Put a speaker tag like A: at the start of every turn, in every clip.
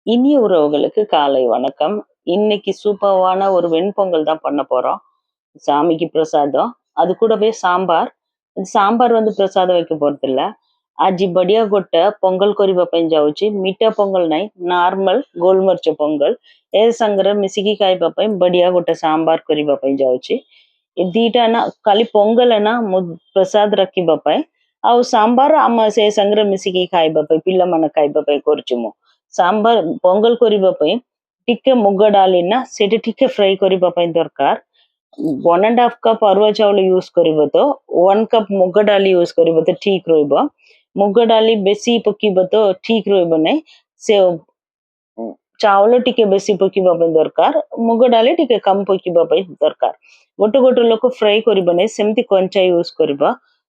A: இனிய உறவுகளுக்கு காலை வணக்கம். இன்னைக்கு சூப்பர்வான ஒரு வெண்பொங்கல் தான் பண்ண போறோம். சாமிக்கு பிரசாதம். அது கூடவே சாம்பார். சாம்பார் பிரசாதம் வைக்க போறதில்ல. आजी बढ़िया गोट्टा पोंगल करिबा ପାଇଁ ଯାଉଛି ମିଠା ପୋଙ୍ଗଲ ନାହିଁ ନର୍ମାଲ ଗୋଲମରିଚ ପୋଙ୍ଗଲ ଏ ସାଙ୍ଗରେ ମିଶିକି ଖାଇବା ପାଇଁ ବଢିଆ ଗୋଟେ ସାମ୍ବାର କରିବା ପାଇଁ ଯାଉଛି ଏ ଦିଟା ନା ଖାଲି ପୋଙ୍ଗଲ ନା ପ୍ରସାଦ ରଖିବା ପାଇଁ ଆଉ ସାମ୍ବାର ଆମ ସେ ସାଙ୍ଗରେ ମିଶିକି ଖାଇବା ପାଇଁ ପିଲାମାନେ ଖାଇବା ପାଇଁ କରୁଛୁ ମୁଁ ସାମ୍ବାର ପୋଙ୍ଗଲ କରିବା ପାଇଁ ଟିକେ ମୁଗ ଡାଲି ନା ସେଠି ଟିକେ ଫ୍ରାଇ କରିବା ପାଇଁ ଦରକାର 1.5 कप अरुआ चाउल यूज करिब तो 1 कप मुग डाली यूज करिब तो ठीक रहइब मुग डाली बेसी पकिब तो ठीक रहइब नै से चाउल टिके बेसी पकिबा पे दरकार मुग डाली टिके कम पकिबा पे दरकार गोटे गोटे लोक फ्राई करिब नै सेमति कंचा यूज करिब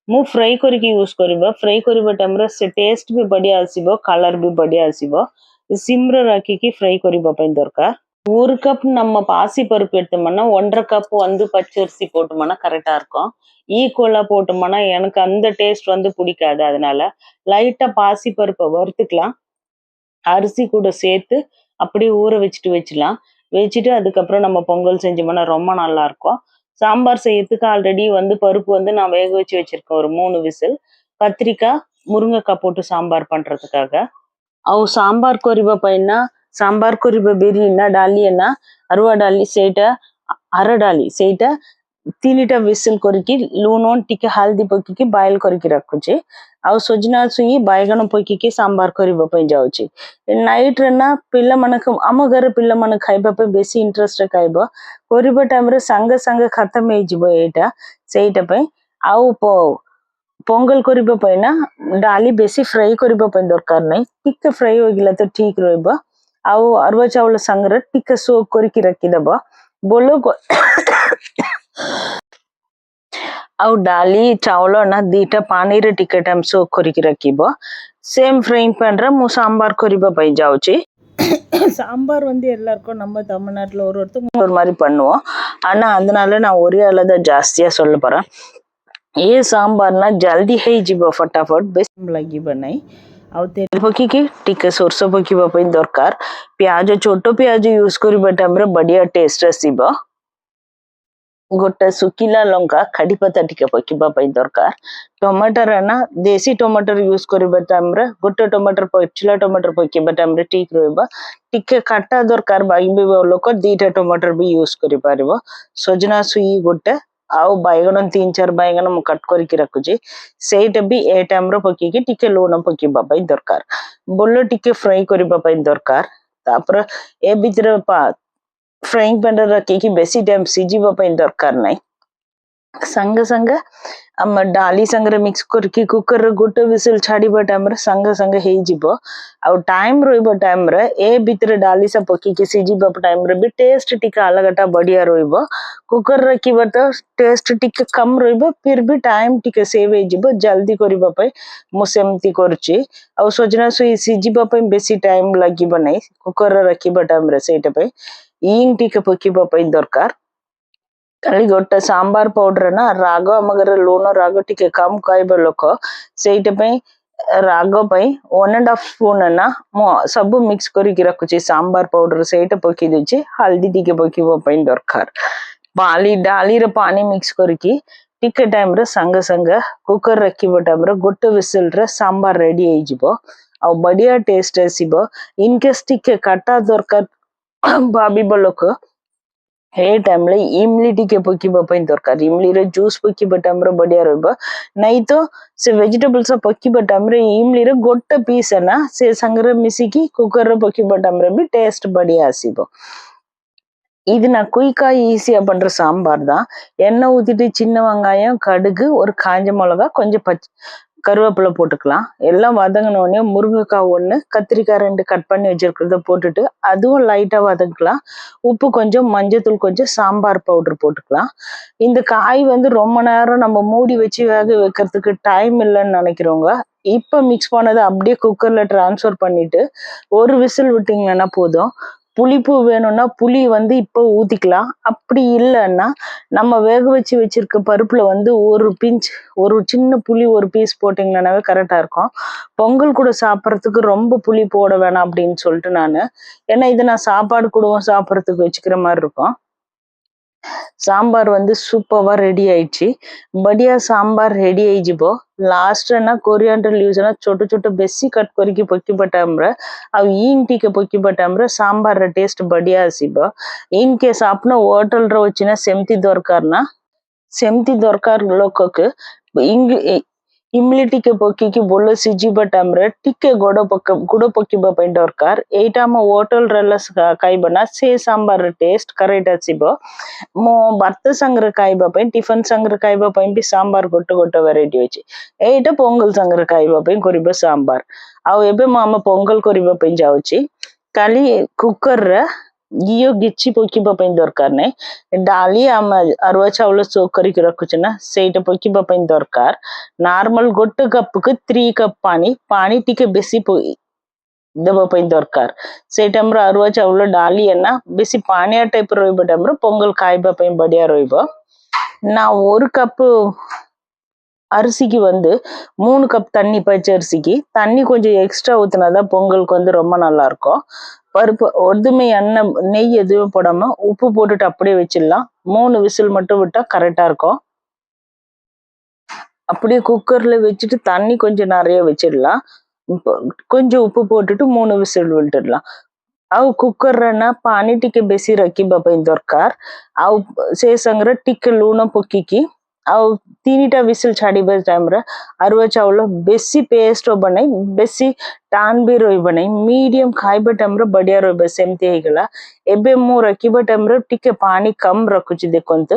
A: मु फ्राई करके यूज करिब फ्राई करिबा टाइम रे से टेस्ट भी बढ़िया आसीबो कलर भी बढ़िया आसीबो सिम रे राखी की फ्राई करिबा पे दरकार ஒரு கப் நம்ம பாசி பருப்பு எடுத்தோம்னா 1.5 கப் பச்சரிசி போட்டோம்னா கரெக்டா இருக்கும் ஈக்குவலா போட்டோம்னா எனக்கு அந்த டேஸ்ட் பிடிக்காது அதனால லைட்டா பாசி பருப்பை வறுத்துக்கலாம் அரிசி கூட சேர்த்து அப்படியே ஊற வச்சுட்டு வச்சுட்டு அதுக்கப்புறம் நம்ம பொங்கல் செஞ்சோம்னா ரொம்ப நல்லா இருக்கும் சாம்பார் செய்யறதுக்கு ஆல்ரெடி பருப்பு நான் வேக வச்சு வச்சிருக்கேன் ஒரு 3 விசில் கத்திரிக்காய் முருங்கைக்காய் போட்டு சாம்பார் பண்றதுக்காக ଆଉ ସାମ୍ବାର କରିବା ପାଇଁ ନା ସାମ୍ବାର କରିବା ବିରି ନା ଡାଲି ନା ଅରୁଆ ଡାଲି ସେଇଟା ଆର ଡାଲି ସେଇଟା 3ଟା ବିସିଲ କରିକି ଲୁଣ ଟିକେ ହଳଦୀ ପକେଇକି ବଏଲ କରିକି ରଖୁଛି ଆଉ ସଜନା ଛୁଇଁ ବାଇଗଣ ପକେଇକି ସାମ୍ବାର କରିବା ପାଇଁ ଯାଉଛି ନାଇଟ ରେ ନା ପିଲାମାନଙ୍କୁ ଆମ ଘରେ ପିଲାମାନେ ଖାଇବା ପାଇଁ ବେଶୀ ଇଣ୍ଟରେଷ୍ଟ ଖାଇବ କରିବା ଟାଇମରେ ସାଙ୍ଗେ ସାଙ୍ଗେ ଖତମ ହେଇଯିବ ଏଇଟା ସେଇଟା ପାଇଁ ଆଉ पोंगल करिबा ପାଇଁ ନା ଡାଲି ବେଶୀ ଫ୍ରାଇ କରିବା ପାଇଁ ଦରକାର ନାହିଁ ଟିକେ ଫ୍ରାଇ ହୋଇଗଲା ତ ଠିକ ରହିବ ଆଉ ଅରୁଆ ଚାଉଳ ସାଙ୍ଗରେ ଟିକେ ସୋକ୍ କରିକି ରଖିଦବ ବୋଲ ଆଉ ଡାଲି ଚାଉଳ ନା ଦିଟା ପାଣିରେ ଟିକେ ଟାଇମ ସୋକ୍ କରିକି ରଖିବ சேம் ஃப்ரைங் பண்ற மு சாம்பார் கறிபா பை ஜாவுச்சு சாம்பார் எல்லாருக்கும் நம்ம தமிழ்நாட்டுல ஒருத்தங்க ஒரு மாதிரி பண்ணுவோம் ஆனா அதனால நான் ஒரே அளவுதான் ஜாஸ்தியா சொல்ல போறேன் ये सांबार ना जल्दी है जीव फटाफट बेस लगी बनाई आउ तेल पकी टिके सोरस पकीबा पई दरकार प्याज छोटो प्याज यूज करबा टाइम रे बढ़िया टेस्ट आसीबो गोटे सुखिला लंका खड़ी पत्ता टिके पकीबा पई दरकार टमाटर ना देसी टमाटर यूज करबा टाइम रे गोटे टमाटर पछला टमाटर पकीबा टाइम रे ठीक रहबा टिके खट्टा दरकार बाई लोक दीटा टमाटर भी यूज करि पारिबो सजना सुई गोटे आउ बैगन 3-4 बैगन मु कट करके रखुची सेटा भी ए टाइम रो पकी टिके लूण पकीबा पई दरकार बोलो टिके फ्राई करबा पई दरकार तापर ए भीतर फ्राइंग पैन रखी कि बेसी टाइम सिजिबा पई दरकार नाही संग संग हम डाली संगरे मिक्स करके कुकर रे गोटे विसिल छाड़ीबा टाइम रे संग संग हेई जिवो आ टाइम रोइबा टाइम रे ए भीतर डाली सब पकी के सिजिबा टाइम रे भी टेस्ट टिका अलगटा बढ़िया रोइबो कुकर रखिबा तो टेस्ट टिके कम रोइबो फिर भी टाइम टिके सेव हेई जिवो जल्दी करबा पई मु सेमती करची आ सजना सुई सिजिबा पई बेसी टाइम लागिबो नै कुकर रे रखिबा टाइम रे सेटा पई इंग टिके पकीबा पई दरकार खाली गोटे सांबार पाउडर ना राग मगर लूण राग टिके कम खाइबा लोक सेटा पई राग पई 1.5 स्पून ना मु सब मिक्स करके रखुची सांबार पाउडर सेटा पकी देची हल्दी टिके पकीबा पई दरकार पाली डाली रे पानी मिक्स करके टिके टाइम रे संग संग कुकर रखिबा टाइम रे गोटे विसिल रे सांबार रेडी हो जिवो आ बढ़िया टेस्ट आसीबो इन केस टिके काटा दरकार भाबीबो लोक हे टाइम ले इमली टिके पकीबा पई दरकार इमली रे जूस पकीबा टाइम रे बढ़िया रहबो नहीं तो से वेजिटेबल्स पकीबा टाइम रे इमली रे गोटे पीस है ना से संगरे मिसी की कुकर रे पकीबा टाइम रे भी टेस्ट बढ़िया आसीबो இது நான் குயிக்கா ஈஸியா பண்ற சாம்பார் தான் எண்ணெய் ஊத்திட்டு சின்ன வெங்காயம் கடுகு ஒரு காஞ்ச மிளகா கொஞ்சம் கருவேப்பிலை போட்டுக்கலாம் எல்லாம் வதங்கினோடனே முருங்கைக்காய் 1 கத்திரிக்காய் 2 கட் பண்ணி வச்சிருக்கிறத போட்டுட்டு அதுவும் லைட்டா வதக்கலாம் உப்பு கொஞ்சம் மஞ்சத்தூள் கொஞ்சம் சாம்பார் பவுடர் போட்டுக்கலாம் இந்த காய் ரொம்ப நேரம் நம்ம மூடி வச்சு வேக வைக்கிறதுக்கு டைம் இல்லைன்னு நினைக்கிறவங்க இப்ப மிக்ஸ் பண்ணதை அப்படியே குக்கர்ல டிரான்ஸ்ஃபர் பண்ணிட்டு ஒரு விசில் விட்டீங்கன்னா போதும் புளிப்பு வேணும்னா புளி வந்து இப்போ ஊத்திக்கலாம். அப்படி இல்லைன்னா நம்ம வேக வச்சிருக்க பருப்புல வந்து ஒரு சின்ன புளி ஒரு பீஸ் போட்டீங்கன்னாவே கரெக்டா இருக்கும். பொங்கல் கூட சாப்பிட்றதுக்கு ரொம்ப புளி போட வேணாம் அப்படின்னு சொல்லிட்டு நானு, ஏன்னா இது நான் சாப்பாடு கூடவும் சாப்பிட்றதுக்கு வச்சுக்கிற மாதிரி இருக்கும். சாம்பார் வந்து சூப்பர்வா ரெடி ಆಯ್ತು. बढ़िया सांबार रेडी ହେଇଯିବ। लास्ट ना कोरिएंडर लीव्स ना छोटे छोटे बेसी कट करके पक्की बटाम्रे ଆଉ ଇଂ ଟିକେ ପକି ବଟାମ୍ରେ ସାମ୍ବାର ଟେଷ୍ଟ ବଢିଆ ଆସିବ। ଇନ୍ କେସ୍ ଆପଣ ହୋଟେଲ ର ଅଛି ନା ସେମିତି ଦରକାର ନା, ସେମିତି ଦରକାର ଲୋକକୁ ଇମଲି ଟିକେ ପକେଇକି ଭଲ ସିଝିବା ଟାଇମରେ ଟିକେ ଗୁଡ଼ ପକେଇବା ପାଇଁ ଦରକାର। ଏଇଟା ଆମ ହୋଟେଲରେ ଖାଇବା ନା ସେ ସାମ୍ବାର ଟେଷ୍ଟ କରେକ୍ଟ ଆସିବ। ମୁଁ ଭାତ ସାଙ୍ଗରେ ଖାଇବା ପାଇଁ ଟିଫିନ ସାଙ୍ଗରେ ଖାଇବା ପାଇଁ ବି ସାମ୍ବାର ଗୋଟେ ଭେରାଇଟି ଅଛି। ଏଇଟା ପୋଙ୍ଗଲ ସାଙ୍ଗରେ ଖାଇବା ପାଇଁ କରିବା ସାମ୍ବାର। ଆଉ ଏବେ ମୁଁ ଆମ ପୋଙ୍ଗଲ କରିବା ପାଇଁ ଯାଉଛି। କାଲି କୁକରରେ ଘିଅ କିଛି ପକେଇବା ପାଇଁ ଦରକାର ନାହିଁ। ଡାଲି ଆମେ ଅରୁଆ ଚାଉଳ ସୋକ୍ କରିକି ରଖୁଛୁ ନା ସେଇଟା ପକେଇବା ପାଇଁ ଦରକାର। ନର୍ମାଲ ଗୋଟେ କପକୁ 3 କପ୍ ପାଣି ଟିକେ ବେଶୀ ଦେବା ପାଇଁ ଦରକାର। ସେଇ ଟାଇମରେ ଅରୁଆ ଚାଉଳ ଡାଲି ନା ବେଶୀ ପାଣିଆ ଟାଇପ ରହିବ ଟାଇମରେ ପୋଙ୍ଗଲ ଖାଇବା ପାଇଁ ବଢିଆ ରହିବ। நான் 1 கப்பு அரிசிக்கு வந்து 3 கப் தண்ணி பச்சை அரிசிக்கு தண்ணி கொஞ்சம் எக்ஸ்ட்ரா ஊத்துனாதான் பொங்கலுக்கு வந்து ரொம்ப நல்லா இருக்கும்। பருப்பு ஒதுமை எண்ணெய் நெய் எதுவும் போடாம உப்பு போட்டுட்டு அப்படியே வச்சிடலாம்। 3 விசில் மட்டும் விட்டா கரெக்டா இருக்கும்। அப்படியே குக்கர்ல வச்சுட்டு தண்ணி கொஞ்சம் நிறைய வச்சிடலாம்। கொஞ்சம் உப்பு போட்டுட்டு 3 விசில் விட்டுடலாம்। ଆଉ କୁକରରେ ନା ପାଣି ଟିକେ ବେଶୀ ରଖିବା ପାଇଁ ଦରକାର। ଆଉ ସେ ସାଙ୍ଗରେ ଟିକେ ଲୁଣ ପକେଇକି ଆଉ 3ଟା ବିସିଲ ଛାଡିବା ଟାଇମରେ ଅରୁଆ ଚାଉଳ ବେଶୀ ପେଷ୍ଟ ହବ ନାହିଁ, ବେଶୀ ଟାଣ ବି ରହିବ ନାହିଁ, ମିଡିୟମ ଖାଇବା ଟାଇମରେ ବଢିଆ ରହିବ। ସେମିତି ହେଇଗଲା। ଏବେ ମୁଁ ରଖିବା ଟାଇମରେ ଟିକେ ପାଣି କମ ରଖୁଛି। ଦେଖନ୍ତୁ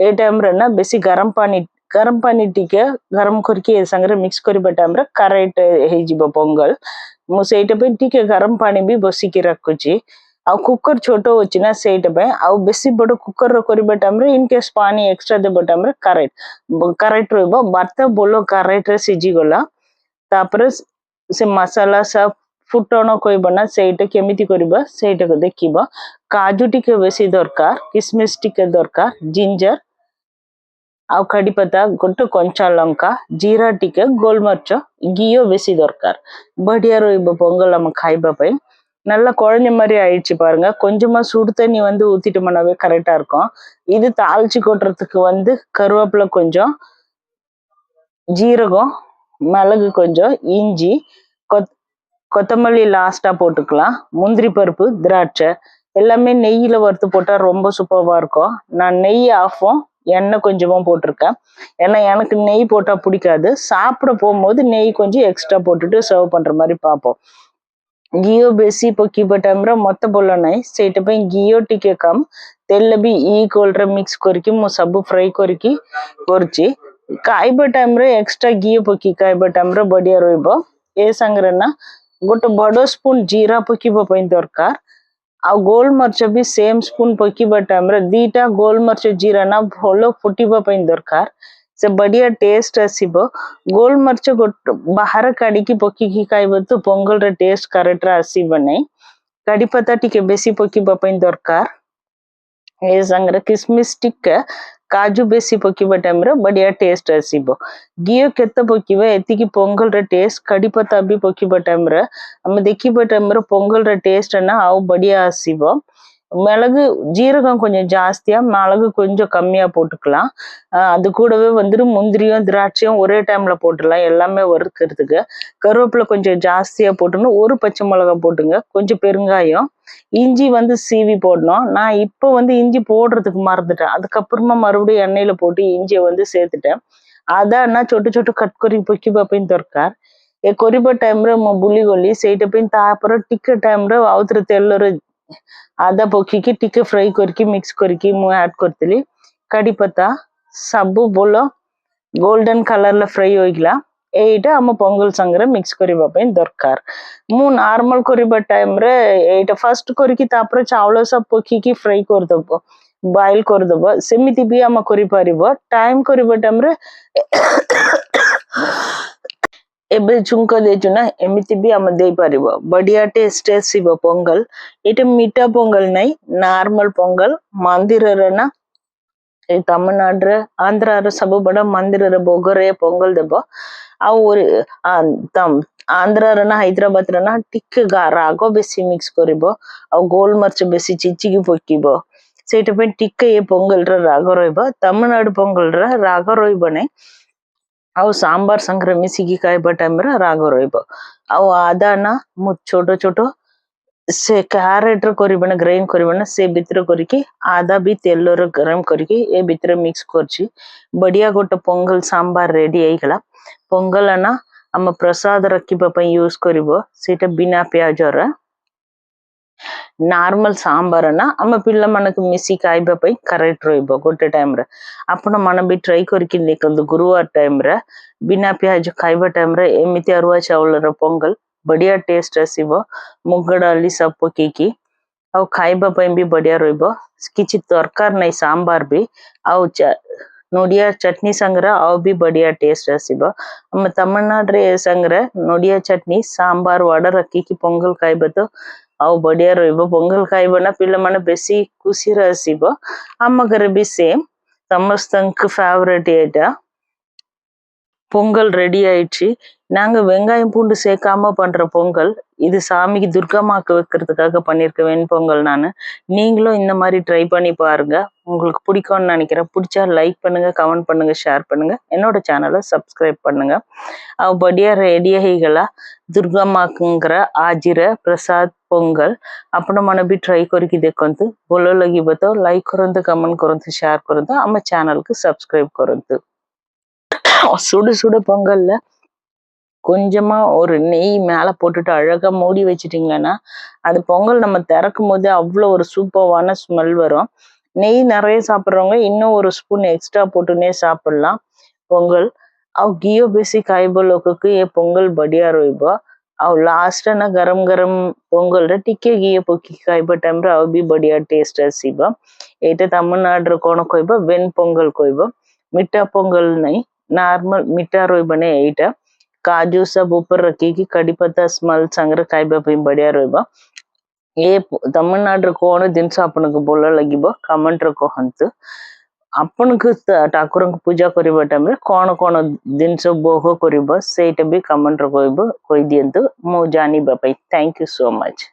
A: ଏ ଟାଇମରେ ନା ବେଶୀ ଗରମ ପାଣି ଟିକେ ଗରମ କରିକି ଏ ସାଙ୍ଗରେ ମିକ୍ସ କରିବା ଟାଇମରେ କରେକ୍ଟ ହେଇଯିବ ପୋଙ୍ଗଲ। ମୁଁ ସେଇଟା ପାଇଁ ଟିକେ ଗରମ ପାଣି ବି ବସିକି ରଖୁଛି। ଆଉ କୁକର ଛୋଟ ଅଛି ନା ସେଇଟା ପାଇଁ ଆଉ ବେଶୀ ବଡ କୁକର କରିବା ଟାଇମରେ ଇନ କେସ୍ ପାଣି ଏକ୍ସଟ୍ରା ଦେବା ଟାଇମରେ କରେକ୍ଟ ରହିବ। ଭାତ ଭଲ କରେକ୍ଟରେ ସିଝିଗଲା। ତାପରେ ସେ ମସଲା ସବ ଫୁଟଣ କହିବ ନା ସେଇଟା କେମିତି କରିବା ସେଇଟାକୁ ଦେଖିବ। କାଜୁ ଟିକେ ବେଶୀ ଦରକାର, କିସମିସ ଟିକେ ଦରକାର, ଜିଞ୍ଜର ଆଉ କଡି ପତା ଗୋଟେ କଞ୍ଚା ଲଙ୍କା, ଜୀରା ଟିକେ, ଗୋଲମରିଚ, ଘିଅ ବେଶୀ ଦରକାର। ବଢିயா ରହିବ பொங்கல் நம்ம ଖାଇବା ପାଇଁ। நல்லா குழஞ்ச மாதிரி ஆயிடுச்சு பாருங்க। கொஞ்சமா சுடு தண்ணி வந்து ஊத்திட்டோம்னாவே கரெக்டா இருக்கும்। இது தாளிச்சு கொட்டுறதுக்கு வந்து கருவேப்பிலை கொஞ்சம், ஜீரகம், மிளகு கொஞ்சம், இஞ்சி, கொத்தமல்லி லாஸ்டா போட்டுக்கலாம்। முந்திரி பருப்பு, திராட்சை எல்லாமே நெய்யில வறுத்து போட்டா ரொம்ப சூப்பர்வா இருக்கும்। நான் நெய் ஆஃபும் எண்ணெய் கொஞ்சமும் போட்டிருக்கேன்। ஏன்னா எனக்கு நெய் போட்டா பிடிக்காது। சாப்பிட போகும்போது நெய் கொஞ்சம் எக்ஸ்ட்ரா போட்டுட்டு சர்வ் பண்ற மாதிரி பார்ப்போம்। घिओ बेसी पकेଇବା ଟାଇମରେ ମତେ ଭଲ ନାହିଁ, ସେଇଟା ପାଇଁ ଘିଅ ଟିକେ କମ, ତେଲ ବି ଇକ୍ୱାଲରେ ମିକ୍ସ କରିକି ମୁଁ ସବୁ ଫ୍ରାଏ କରିକି କରୁଛି। ଖାଇବା ଟାଇମରେ ଏକ୍ସଟ୍ରା ଘିଅ ପକେଇ ଖାଇବା ଟାଇମରେ ବଢିଆ ରହିବ। ଏ ସାଙ୍ଗରେ ନା ଗୋଟେ ବଡ ସ୍ପୁନ ଜିରା ପକେଇବା ପାଇଁ ଦରକାର। ଆଉ ଗୋଲମରିଚ ବି ସେମ ସ୍ପୁନ ପକେଇବା ଟାଇମରେ 2ଟା ଗୋଲମରିଚ ଜିରା ନା ଭଲ ଫୁଟିବା ପାଇଁ ଦରକାର। ସେ ବଢିଆ ଟେଷ୍ଟ ଆସିବ। ଗୋଲମରିଚ ବାହାର କାଢିକି ପକେଇକି ଖାଇବ ତ ପୋଙ୍ଗଲର ଟେଷ୍ଟ କରେକ୍ଟ ଆସିବ ନାହିଁ। କଡି ପତା ଟିକେ ବେଶୀ ପକେଇବା ପାଇଁ ଦରକାର। ଏ ସାଙ୍ଗରେ କିସମିସ ଟିକେ, କାଜୁ ବେଶୀ ପକେଇବା ଟାଇମରେ ବଢିଆ ଟେଷ୍ଟ ଆସିବ। ଘିଅ କେତେ ପକେଇବା ଏତିକି ପୋଙ୍ଗଲର ଟେଷ୍ଟ। କଡି ପତା ବି ପକେଇବା ଟାଇମରେ ଆମେ ଦେଖିବା ଟାଇମରେ ପୋଙ୍ଗଲର ଟେଷ୍ଟ ନା ଆଉ ବଢିଆ ଆସିବ। மிளகு ஜீரகம் கொஞ்சம் ஜாஸ்தியா, மிளகு கொஞ்சம் கம்மியா போட்டுக்கலாம்। அது கூடவே வந்துட்டு முந்திரியும் திராட்சையும் ஒரே டைம்ல போட்டுடலாம் எல்லாமே வறுக்கிறதுக்கு। கருவேப்பிலை கொஞ்சம் ஜாஸ்தியா போட்டுன்னு 1 பச்சை மிளகாய் போட்டுங்க, கொஞ்சம் பெருங்காயம், இஞ்சி வந்து சீவி போடணும்। நான் இப்போ வந்து இஞ்சி போடுறதுக்கு மறந்துட்டேன், அதுக்கப்புறமா மறுபடியும் எண்ணெயில போட்டு இஞ்சியை வந்து சேர்த்துட்டேன்। அதான் ନା ଛୋଟ ଛୋଟ କଟ୍ କରି ପକେଇବା ପାଇଁ ଦରକାର। ଏ କରିବା ଟାଇମରେ ମୁଁ ଭୁଲିଗଲି, ସେଇଟା ପାଇଁ ତାପରେ ଟିକେ ଟାଇମରେ ଆଉଥରେ ତେଲରେ ଆଦା ପକେଇକି ଟିକେ ଫ୍ରାଏ କରିକି ମିକ୍ସ କରିକି ମୁଁ ଆଡ୍ କରିଥିଲି। କଡି ପତା ସବୁ ଭଲ ଗୋଲ୍ଡେନ କଲରல ଫ୍ରାଏ ହୋଇଗଲା। ଏଇଟା ଆମ ପୋଙ୍ଗଲ ସାଙ୍ଗରେ ମିକ୍ସ କରିବା ପାଇଁ ଦରକାର। ମୁଁ ନର୍ମାଲ କରିବା ଟାଇମରେ ଏଇଟା ଫାଷ୍ଟ କରିକି ତାପରେ ଚାଉଳ ସବୁ ପକେଇକି ଫ୍ରାଏ କରିଦବ, ବଏଲ କରିଦବ। ସେମିତି ବି ଆମେ କରିପାରିବ। ଟାଇମ କରିବା ଟାଇମରେ ଏବେ ଛୁଙ୍କ ଦେଇଛୁ ନା ଏମିତି ବି ଆମେ ଦେଇପାରିବ ବଢିଆ ଟେଷ୍ଟ ଆସିବ ପୋଙ୍ଗଲ ଏଇଟା ମିଠା ପୋଙ୍ଗଲ ନାହିଁ ନର୍ମାଲ ପୋଙ୍ଗଲ ମନ୍ଦିରରେ ନା ଏଇ ତାମିଲନାଡୁରେ ଆନ୍ଧ୍ରାର ସବୁ ବଡ ମନ୍ଦିରରେ ଭୋଗରେ ପୋଙ୍ଗଲ ଦେବ ଆଉ ଆନ୍ଧ୍ରାର ନା ହାଇଦ୍ରାବାଦର ନା ଟିକେ ରାଗ ବେଶୀ ମିକ୍ସ କରିବ ଆଉ ଗୋଲମରିଚ ବେଶୀ ଚିଚିକି ପକେଇବ ସେଇଟା ପାଇଁ ଟିକେ ଏ ପୋଙ୍ଗଲର ରାଗ ରହିବ ତାମିଲନାଡୁ ପୋଙ୍ଗଲର ରାଗ ରହିବ ନାହିଁ ଆଉ ସାମ୍ବାର ସାଙ୍ଗରେ ମିଶିକି ଖାଇବା ଟାଇମରେ ରାଗ ରହିବ ଆଉ ଆଦା ନା ମୁଁ ଛୋଟ ଛୋଟ ସେ କ୍ୟାରେଟର କରିବେ ନା ଗ୍ରାଇଣ୍ଡ କରିବେ ନା ସେ ଭିତରେ କରିକି ଆଦା ବି ତେଲରେ ଗରମ କରିକି ଏ ଭିତରେ ମିକ୍ସ କରିଛି ବଢିଆ ଗୋଟେ ପୋଙ୍ଗଲ ସାମ୍ବାର ରେଡି ହେଇଗଲା ପୋଙ୍ଗଲ ନା ଆମ ପ୍ରସାଦ ରଖିବା ପାଇଁ ୟୁଜ କରିବ ସେଇଟା ବିନା ପିଆଜର ନର୍ମାଲ ସାମ୍ବାର ନା ଆମ ପିଲାମାନଙ୍କୁ ମିଶି ଖାଇବା ପାଇଁ କରେକ୍ଟ ରହିବ ଗୋଟେ ଟାଇମରେ ଆପଣ ମାନେ ବି ଟ୍ରାଇ କରିକି ଦେଖନ୍ତୁ ଗୁରୁବାର ଟାଇମରେ ବିନା ପିଆଜ ଖାଇବା ଟାଇମରେ ଏମିତି ଅରୁଆ ଚାଉଳର ପୋଙ୍ଗଲ ବଢିଆ ଟେଷ୍ଟ ଆସିବ ମୁଗ ଡାଲି ସବୁ ପକେଇକି ଆଉ ଖାଇବା ପାଇଁ ବି ବଢିଆ ରହିବ କିଛି ଦରକାର ନାହିଁ ସାମ୍ବାର ବି ଆଉ ନଡିଆ ଚଟନି ସାଙ୍ଗରେ ଆଉ ବି ବଢିଆ ଟେଷ୍ଟ ଆସିବ ଆମ ତାମିଲନାଡୁରେ ଏ ସାଙ୍ଗରେ ନଡିଆ ଚଟନି ସାମ୍ବାର वडा ରଖିକି ପୋଙ୍ଗଲ ଖାଇବ ତ ଆଉ ବଢିଆ ରହିବ ପୋଙ୍ଗଲ ଖାଇବ ନା ପିଲାମାନେ ବେଶୀ ଖୁସିରେ ଆସିବ ଆମ ଘରେ ବି ସେମ୍ ସମସ୍ତଙ୍କ ஃபேவரட் ଏଇଟା பொங்கல் ரெடி ஆயிடுச்சு நாங்க வெங்காயம் பூண்டு சேர்க்காம பண்ற பொங்கல் இது சாமிக்கு துர்கம்மாக்கு வைக்கிறதுக்காக பண்ணிருக்க வெண்பொங்கல் நான் நீங்களும் இந்த மாதிரி ட்ரை பண்ணி பாருங்க உங்களுக்கு பிடிக்கும்னு நினைக்கிறேன் பிடிச்சா லைக் பண்ணுங்க கமெண்ட் பண்ணுங்க ஷேர் பண்ணுங்க என்னோட சேனலை சப்ஸ்கிரைப் பண்ணுங்க ଆଉ ବଢିଆ ରେଡି ହେଇଗଲା ଦୁର୍ଗାମାଙ୍କର ଆଜିର ପ୍ରସାଦ ପୋଙ୍ଗଲ ଆପଣମାନେ ବି ଟ୍ରାଇ କରିକି ଦେଖନ୍ତୁ ଭଲ ଲାଗିବ ତ ଲାଇକ୍ କରନ୍ତୁ କମେଣ୍ଟ କରନ୍ତୁ ସେୟାର କରନ୍ତୁ ଆମ ଚ୍ୟାନେଲକୁ ସବସ୍କ୍ରାଇବ କରନ୍ତୁ சுடு சுடு பொங்கல்ல கொஞ்சமா ஒரு நெய் மேல போட்டுட்டு அழகா மூடி வச்சிட்டீங்கன்னா அது பொங்கல் நம்ம திறக்கும் போதே அவ்வளோ ஒரு சூப்பரான ஸ்மெல் வரும் நெய் நிறைய சாப்பிட்றவங்க இன்னும் ஒரு ஸ்பூன் எக்ஸ்ட்ரா போட்டுனே சாப்பிடலாம் பொங்கல் ଆଉ ଘିଅ ବେଶୀ ଖାଇବ ଲୋକକୁ ଏ ପୋଙ୍ଗଲ ବଢିଆ ରହିବ ଆଉ ଲାଷ୍ଟ ନା ଗରମ ଗରମ ପୋଙ୍ଗଲରେ ଟିକେ ଘିଅ ପକେଇକି ଖାଇବା ଟାଇମରେ ଆଉ ବି ବଢିଆ ଟେଷ୍ଟ ଆସିବ ଏଇଟା ତାମିଲନାଡୁରେ କଣ କହିବ வெண் ପୋଙ୍ଗଲ କହିବ ମିଠା ପୋଙ୍ଗଲ ନାହିଁ नॉर्मल मीठा रोइबने एटा काजू सब ऊपर रखी कड़ी पत्ता स्मेल संगे खाइबा पे बढ़िया रोइबा ये तमिलनाडु कोन जिनस आपनको बोल लगिबो कमेंट रे कहंतु आपनको ठाकुर पूजा करबा टाइम रे कोन कोन जिनस भोग करबो सेटा भी कमेंट रे कहबो कहि दियंतु मो जानिबा पे थैंक यू सो मच।